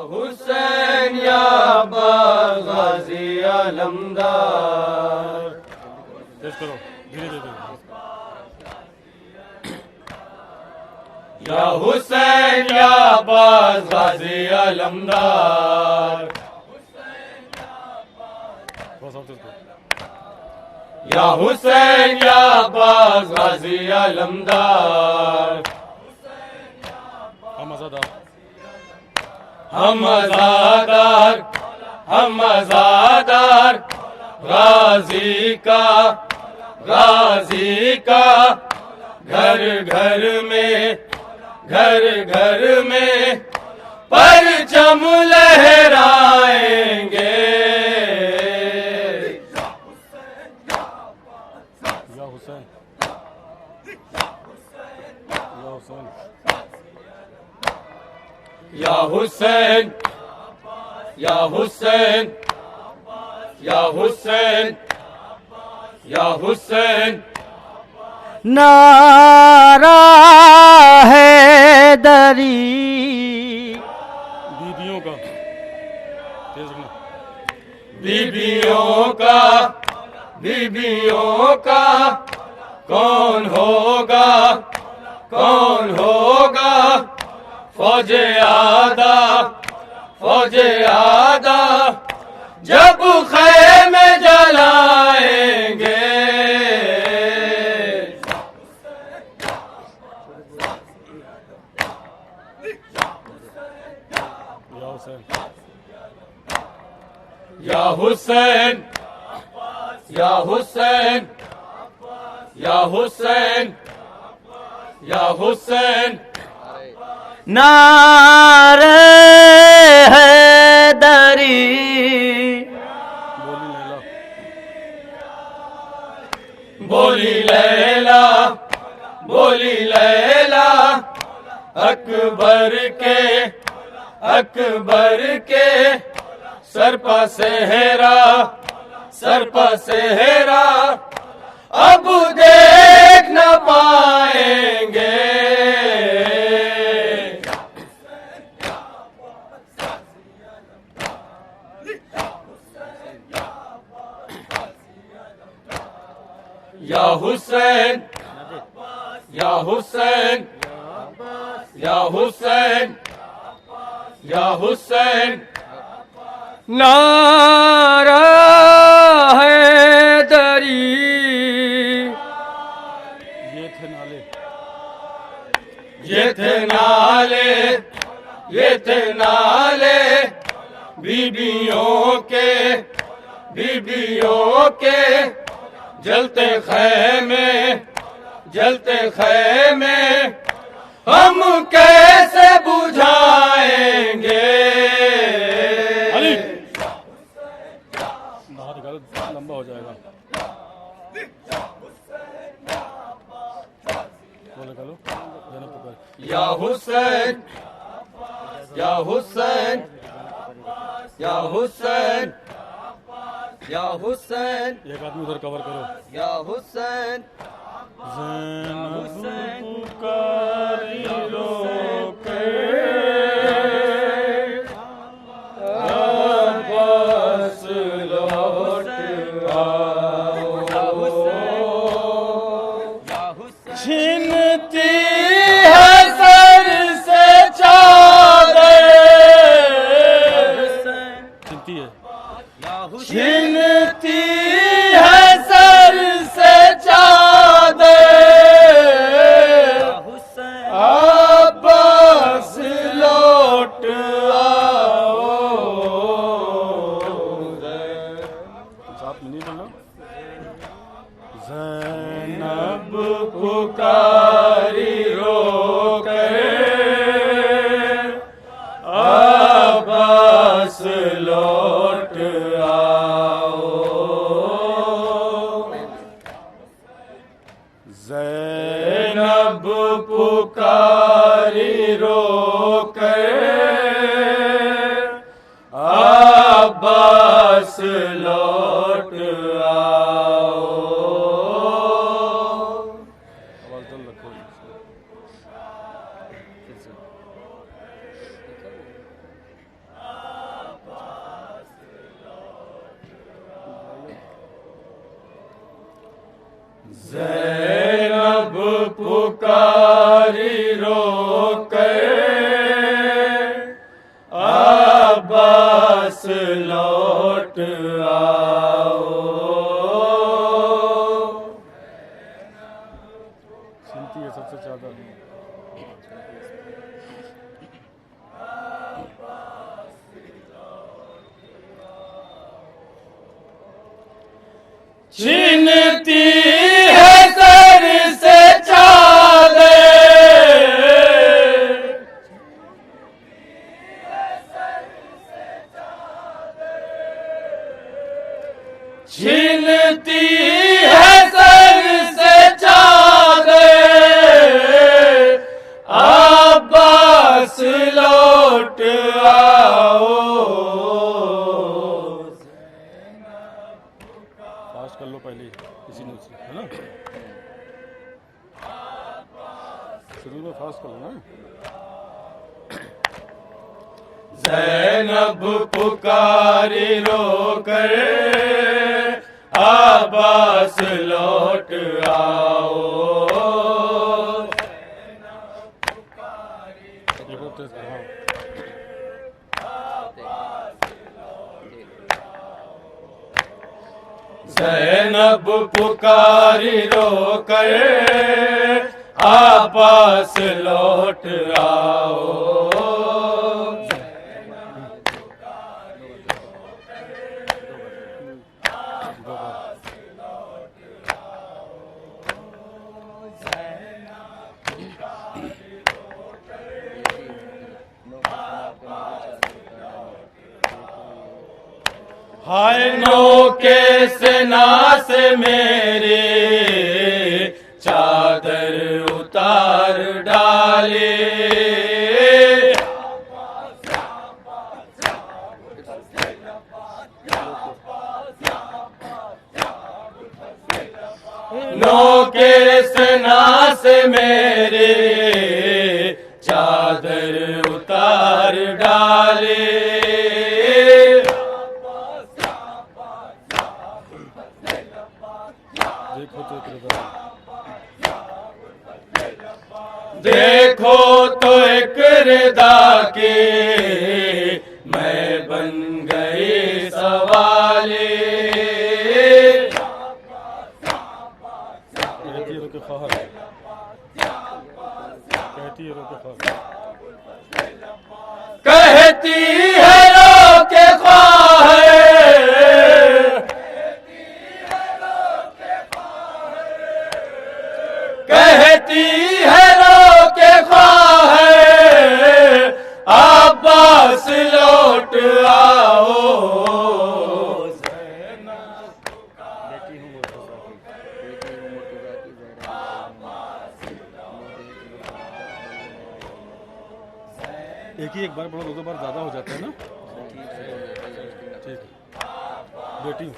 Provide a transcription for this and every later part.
हुसैन या गाजी अलमदार। तेज करो, धीरे धीरे। या हुसैन या गाजी अलमदार। बस अब तेज करो। या हुसैन या गाजी अलमदार। हम आज़ादार, हम आज़ादार, हम आज़ादार गाजी का घर घर में परचम लहराएंगे। या हुसैन, या हुसैन। या हुसैन, या हुसैन, या हुसैन, या हुसैन। नारा हैदरी। बीबियों का, तेज रखना। बीबियों का कौन होगा फौजे आदा जब ख़ैमे जलाएंगे। या हुसैन, या हुसैन, या हुसैन, या हुसैन। नारे हैदरी। बोली लैला, बोली लैला अकबर के सर पर सेहरा अब देख न पाएंगे। या हुसैन, या हुसैन, या हुसैन, या हुसैन। नारा हैदरी। ये थे नाले, ये थे नाले, ये थे नाले बीबियों के जलते खैमे हम कैसे बुझाएंगे। बाहर निकालो, लंबा हो जाएगा। वो निकालो, जाने पकड़। या हुसैन, या हुसैन, या हुसैन, या हुसैन, एक आदमी उधर कवर करो। या हुसैन। ज़ैनब पुकारी रोके बस लौट आओ। छिनती है सर से चादर, चिंती है। छिनती है सर से चादर अब्बास लौट आओ। साथ में नहीं बोलना। ज़ैनब पुकारी रोके अब्बास लौट आओ। ज़ैनब पुकारी रोके अब्बास लौट आओ। आवाज़ दल रखो। ज़ैनब पुकारी रोकर अब्बास लौट आओ। सुनती है सबसे ज्यादा। छीनती है सर से चादर, छीनती है सर से चादर, अब्बास लौट आओ। फास्ट कर लो पहले किसी ने उससे, है ना? शुरू में फास्ट कर लो ना। ज़ैनब पुकारी रोकर अब्बास लौट आओ। ये बहुत तेज कर, हाँ। ज़ैनब पुकारी रोकर अब्बास लौट आओ। हाय नौके से नास मेरे चादर उतार डाले, नौके से नास मेरे चादर उतार डाले। देखो तो एक रदा, देखो तो एक रिदा के मैं बन गए सवाले। कहती है रोके ख्वार, कहती है रोके ख्वार, कहती है रोके ख्वाहिर, कहती है रोके ख्वाहिर, अब्बास लौट आओ। एक ही एक बार पढ़ो, दो बार ज़्यादा हो जाता है ना। ठीक, बेटी हूँ।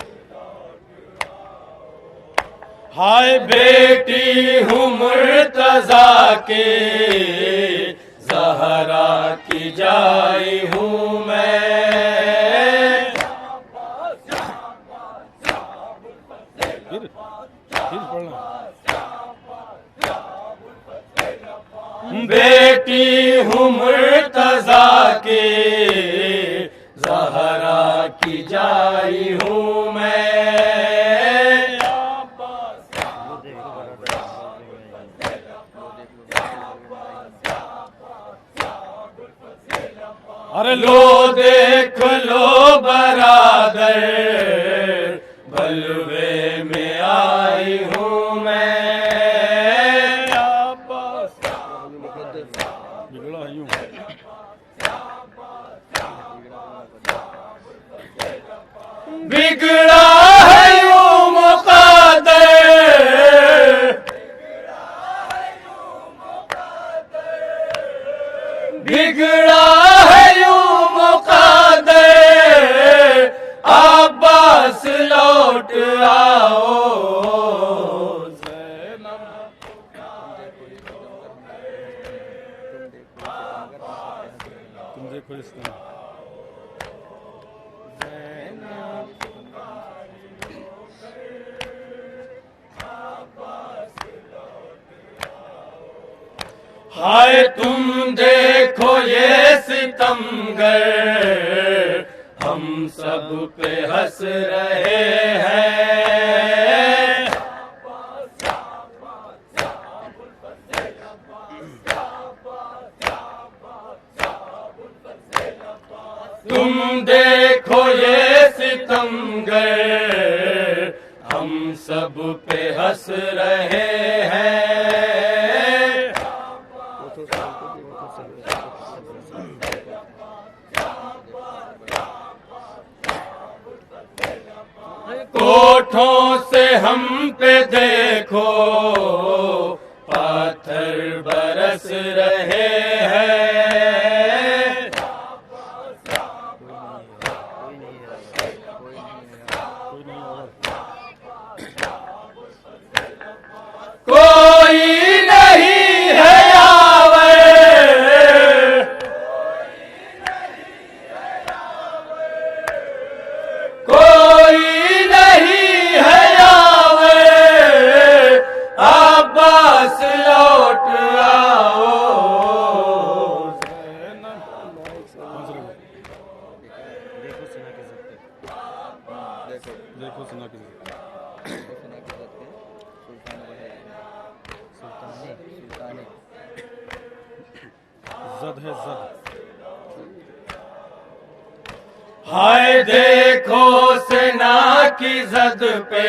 हाय बेटी हूँ मुर्तजा के, ज़हरा की जाई हूँ मैं। फिर पढ़ना। बेटी हूँ मुर्तजा के, ज़हरा की जाई हूँ मैं। अरे लो देख लो बरादर, बलवे में आई हूँ मैं। बिगड़ा है यूं। बिगड़ा है यूं मुक़द्दर, बिगड़ा है यूं मुक़द्दर, अब्बास लौट आओ। तुम देखो इस तरह। हाय तुम देखो ये सितमगर हम सब पे हंस रहे हैं। तुम देखो ये सितमगर हम सब पे हंस रहे हैं। कोठों से हम पे देखो पत्थर बरस रहे हैं। कोई नहीं है यावर, कोई नहीं है यावर, अब्बास लौट आओ। देखो सुना की जद है जद। हाय देखो सेना की जद पे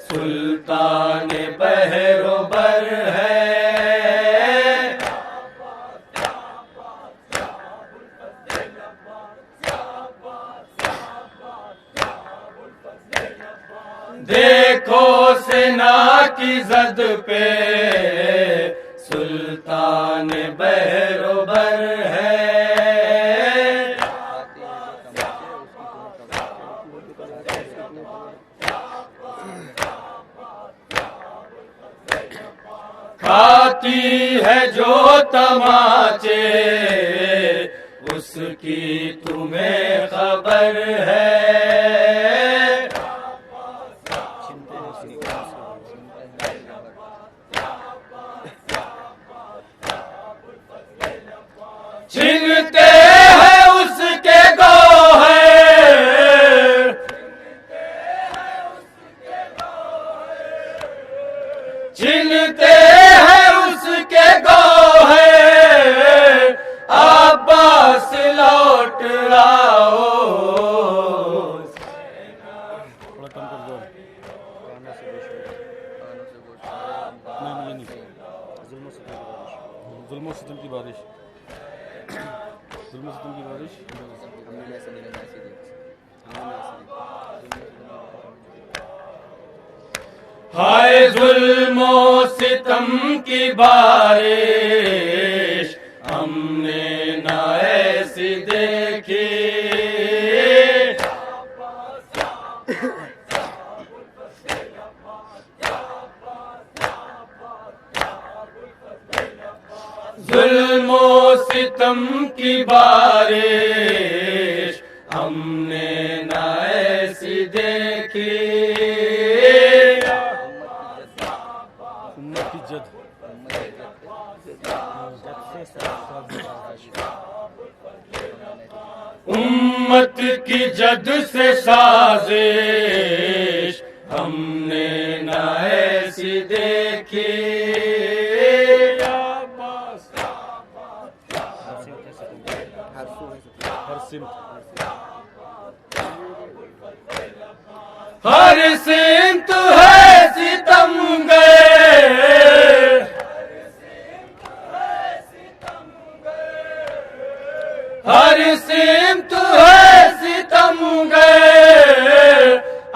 सुल्तान बहरोबर है। देखो सेना की जद पे सुल्तान बहरोबर है। खाती है जो तमाचे उसकी तुम्हें खबर है। छिनते हैं उसके गौहर, छिनते हैं उसके गौहर, अब्बास लौट आओ। थोड़ा कम कर दो। नहीं जुल्म सितम की बारिश, जुल्म सितम की बारिश। हाय जुल्मो सितम की बारिश हमने ना ऐसी देखी। जुल्मो सितम की बारिश हमने ना ऐसी देखी। उम्मत की जद, उम्मत की जद से साजिश हमने ना ऐसी देखी। हर सिमत है सितमगर, हर सिमत है सितमगर,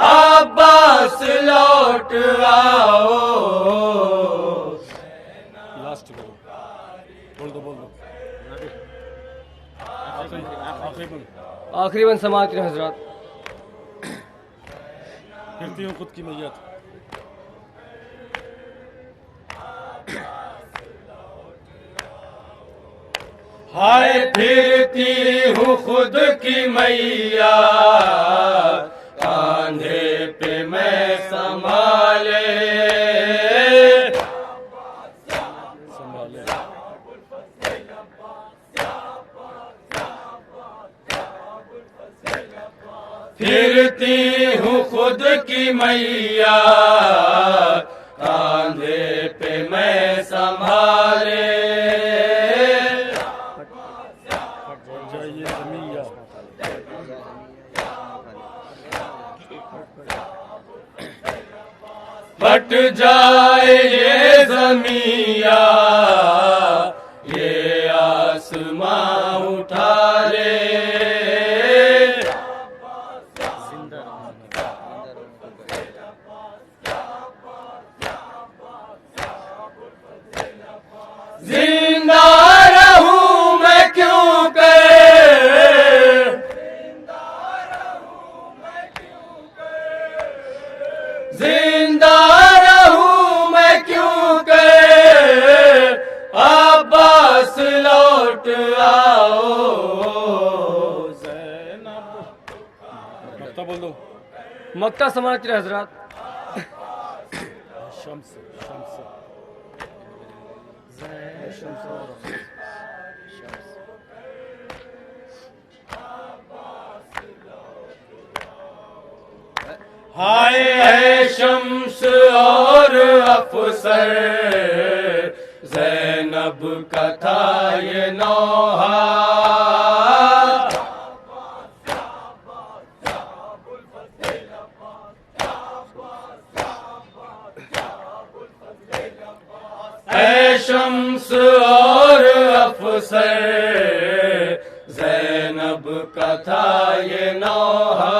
अब्बास लौट आओ। लास्ट करो, बोल दो आखिरी बन समाअत के हजरात। फिरती हूँ खुद की मैयत, हाय फिरती हूँ खुद की मैया, कांधे पे मैं संभाले। फिरती हूँ खुद की मैया, कांधे पे मैं संभाले। जाइए जमीया। फट जाए ये जमीया, ये आसमां उठा ले। जिंदा रहूं मैं क्यों कर, जिंदा रहूं मैं क्यों कर, अब्बास लौट आओ। मक्ता बोल दो। मक्ता समाज हजरात। शम्स शम्स हाय है शम्स और अफसर, ज़ैनब का था ये नौहा। है शम्स और अफसर, ज़ैनब का था ये नौहा।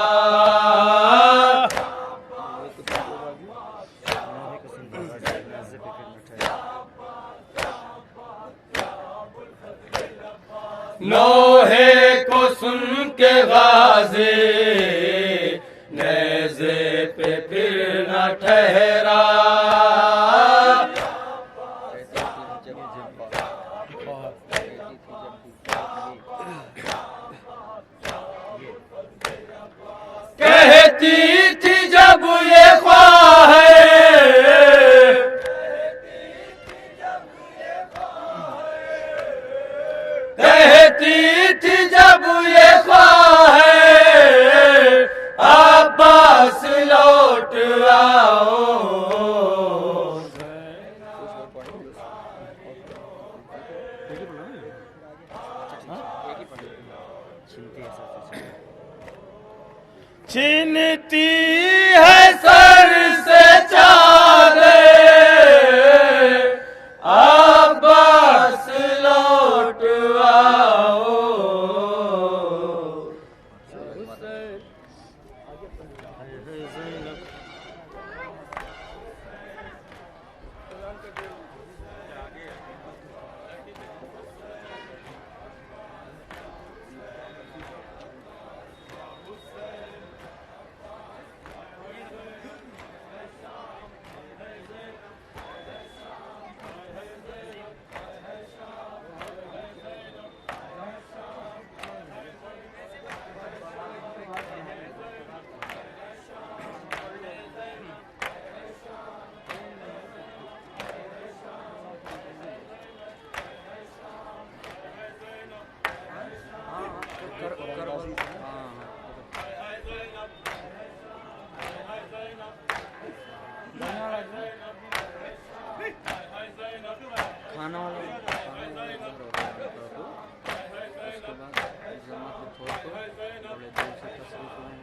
नोहे को सुन के गाज़ी, नेज़े पे फिर न ठहरा। कहती थी जब ये ख्वाहिश, कहती थी जब ये ख्वाहिश, अब्बास लौट आओ। छीनती है सर से चादर, अब्बास लौट आओ। खाना वाला उसके बाद जमात को छोड़ के थोड़े दूर से तस्वीर